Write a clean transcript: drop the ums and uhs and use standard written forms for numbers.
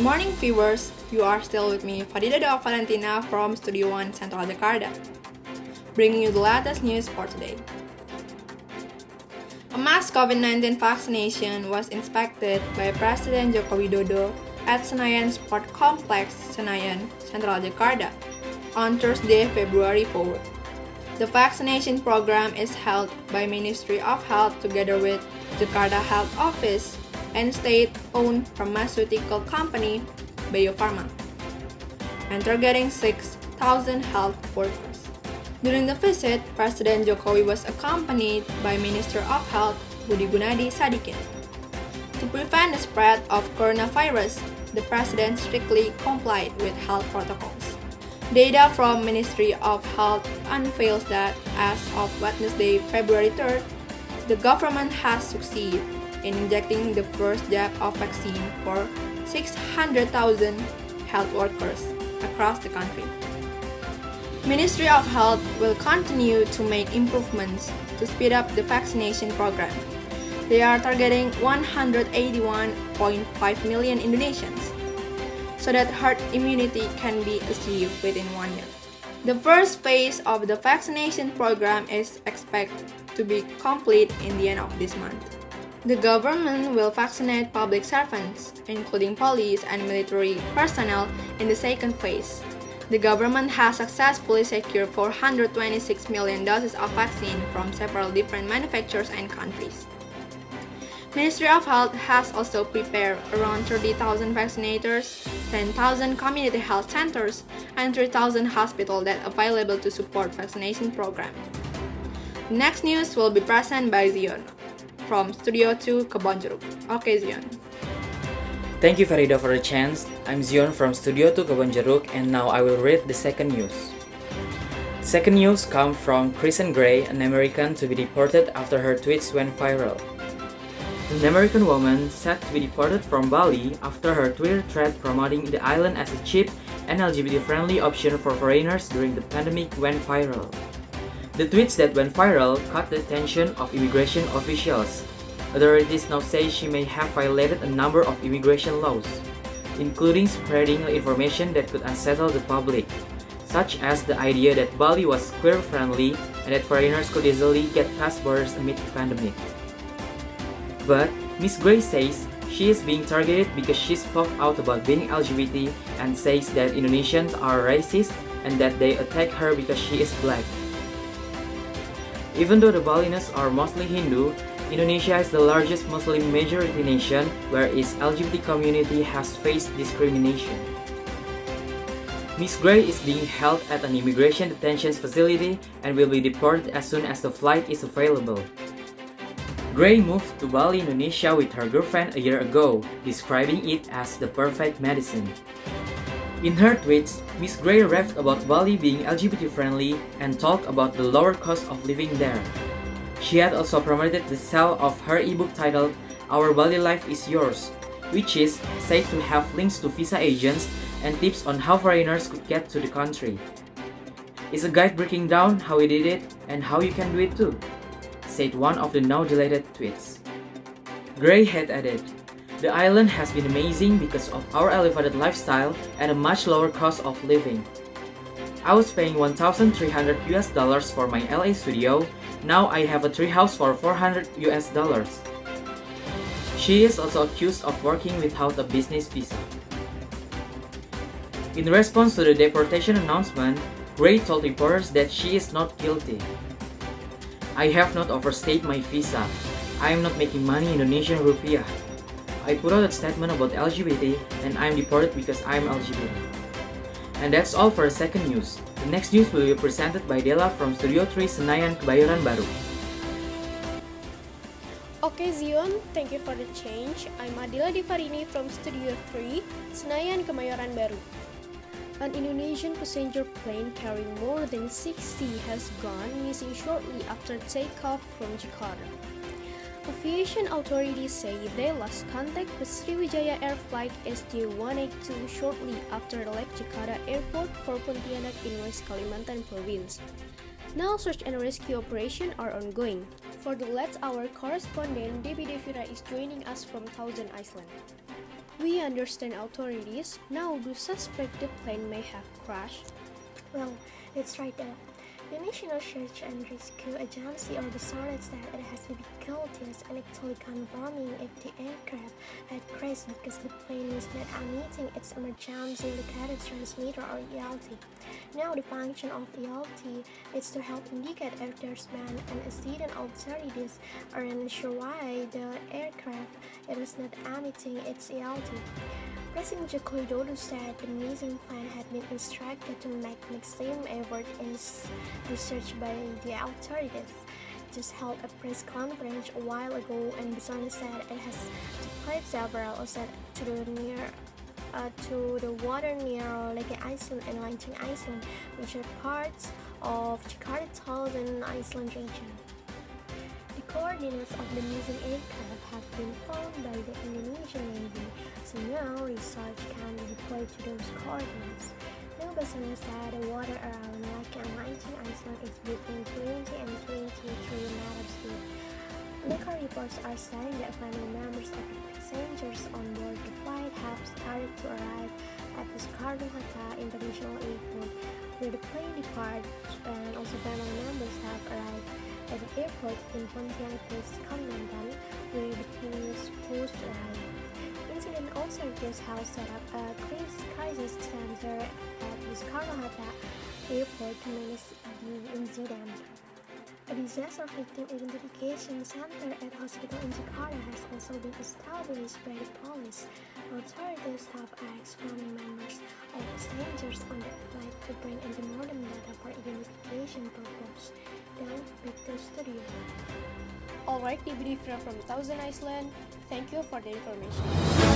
morning, viewers. You are still with me, Farida Doa Valentina from Studio 1 Central Jakarta, bringing you the latest news for today. A mass COVID-19 vaccination was inspected by President Joko Widodo at Senayan Sport Complex, Senayan, Central Jakarta, on Thursday, February 4. The vaccination program is held by Ministry of Health together with Jakarta Health Office and state-owned pharmaceutical company Bio Farma, and targeting 6,000 health workers. During the visit, President Jokowi was accompanied by Minister of Health Budi Gunadi Sadikin. To prevent the spread of coronavirus, the President strictly complied with health protocols. Data from Ministry of Health unveils that as of Wednesday, February 3rd, the government has succeeded in injecting the first jab of vaccine for 600,000 health workers across the country. Ministry of Health will continue to make improvements to speed up the vaccination program. They are targeting 181.5 million Indonesians, so that herd immunity can be achieved within 1 year. The first phase of the vaccination program is expected to be complete in the end of this month. The government will vaccinate public servants, including police and military personnel, in the second phase. The government has successfully secured 426 million doses of vaccine from several different manufacturers and countries. Ministry of Health has also prepared around 30,000 vaccinators, 10,000 community health centers, and 3,000 hospitals that are available to support vaccination program. Next news will be presented by Zion from Studio 2 Kebonjeruk. Okay, Zion. Thank you, Farida, for the chance. I'm Zion from Studio 2 Kebonjeruk, and now I will read the second news. Second news comes from Kristen Gray, an American to be deported after her tweets went viral. An American woman said to be deported from Bali after her Twitter thread promoting the island as a cheap and LGBT-friendly option for foreigners during the pandemic went viral. The tweets that went viral caught the attention of immigration officials. Authorities now say she may have violated a number of immigration laws, including spreading information that could unsettle the public, such as the idea that Bali was queer-friendly and that foreigners could easily get past borders amid the pandemic. But Ms. Gray says she is being targeted because she spoke out about being LGBT and says that Indonesians are racist and that they attack her because she is black. Even though the Balinese are mostly Hindu, Indonesia is the largest Muslim majority nation where its LGBT community has faced discrimination. Ms. Gray is being held at an immigration detention facility and will be deported as soon as the flight is available. Gray moved to Bali, Indonesia with her girlfriend a year ago, describing it as the perfect medicine. In her tweets, Ms. Gray raved about Bali being LGBT-friendly and talked about the lower cost of living there. She had also promoted the sale of her ebook titled Our Bali Life is Yours, which is said to have links to visa agents and tips on how foreigners could get to the country. It's a guide breaking down how we did it and how you can do it too, said one of the now deleted tweets. Gray had added, "The island has been amazing because of our elevated lifestyle at a much lower cost of living. I was paying $1,300 for my LA studio. Now I have a treehouse for $400. She is also accused of working without a business visa. In response to the deportation announcement, Gray told reporters that she is not guilty. "I have not overstayed my visa. I am not making money in Indonesian rupiah. I put out a statement about LGBT and I am deported because I am LGBT." And that's all for the second news. The next news will be presented by Adela from Studio 3 Senayan, Kebayoran Baru. Okay Zion, thank you for the change. I'm Adela Devarini from Studio 3, Senayan, Kebayoran Baru. An Indonesian passenger plane carrying more than 60 has gone missing shortly after takeoff from Jakarta. Aviation authorities say they lost contact with Sriwijaya Air Flight SJ182 shortly after left Jakarta Airport for Pontianak in West Kalimantan Province. Now search and rescue operations are ongoing. For the last hour, correspondent Debby Devira is joining us from Thousand Island. We understand authorities now do suspect the plane may have crashed. Well, it's right there. The National Search and Rescue Agency or the SARS said it has difficulties in actually confirming if the aircraft had crashed because the plane was not emitting its emergency indicator transmitter or ELT. Now the function of ELT is to help indicate if there's been an accident. Authorities are unsure why the aircraft is not emitting its ELT. President Joko Widodo said the missing plane had been instructed to make maximum effort in research by the authorities. Just held a press conference a while ago, and Basarnas said it has deployed several assets to the water near Lake Iceland and Lancing Iceland, which are parts of Jakarta Thousand Island region. The coordinates of the missing aircraft have been found by the Indonesian Navy, so now research can be deployed to those coordinates. Now Basarnas said the water around Lake and Lancing Iceland is between 20 and 23 meters deep. Local reports are saying that family members of the passengers on board the flight have started to arrive at the Soekarno-Hatta International Airport, where the plane departed, and also family members have arrived at the airport in Pontianak, Kalimantan, where the plane is supposed to arrive. Incident authorities have set up a crisis center at the Soekarno-Hatta Airport to manage the incident. A disaster victim identification center at hospital in Jakarta has also been established by the police. Authorities have asked family members of passengers on that flight to bring antemortem data for identification purposes. Then, back to studio. Alright, Debby Devira from Thousand Island, thank you for the information.